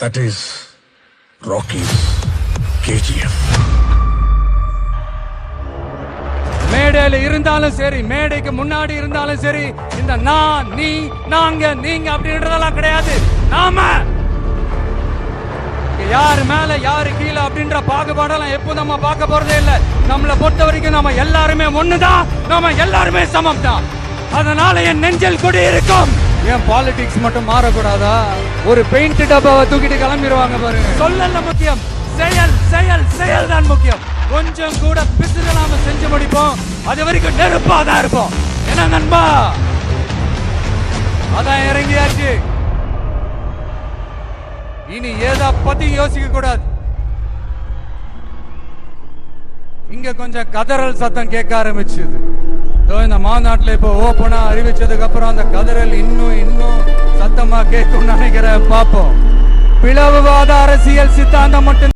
That is Rocky's KGF. மேடையில இருந்தாலும் சரி, மேடைக்கு முன்னாடி இருந்தாலும் சரி, இந்த நான், நீ, நாங்க, நீங்க அப்படின்றதெல்லாம் கிடையாது. நாம யாரு மேல யாரு கீழே அப்படின்ற பாகுபாடெல்லாம் எப்போ நம்ம பார்க்க போறதே இல்ல. நம்மளை பொறுத்த வரைக்கும் நம்ம எல்லாருமே ஒண்ணுதான், நம்ம எல்லாருமே சமம் தான். அதனால என் நெஞ்சில் கொடி இருக்கும். ஏன் பாலிடிக்ஸ் மட்டும் மாறக்கூடாதா? ஒரு பெயிண்ட் டப்பாவை தூக்கிட்டு கிளம்பிடுவாங்க பாருங்க. சொல்லல முக்கியம், செயல் செயல் செயல் தான் முக்கியம். கொஞ்சம் கூட பிசுறு நாம செஞ்சு முடிப்போம். அது வரைக்கும் நெருப்பா தான் இருப்போம். என்ன நண்பா? அதான் இறங்கியாச்சு. இனி ஏதா பத்தி யோசிக்க கூடாது. இங்க கொஞ்சம் கதறல் சத்தம் கேட்க ஆரம்பிச்சது. இந்த மாநாட்டில் இப்போ ஓப்பனா அறிவிச்சதுக்கு அப்புறம் அந்த கதறல் இன்னும் சத்தமா கேட்கும் நினைக்கிறேன். பார்ப்போம். பிளவுவாத அரசியல் சித்தாந்தம் மட்டும்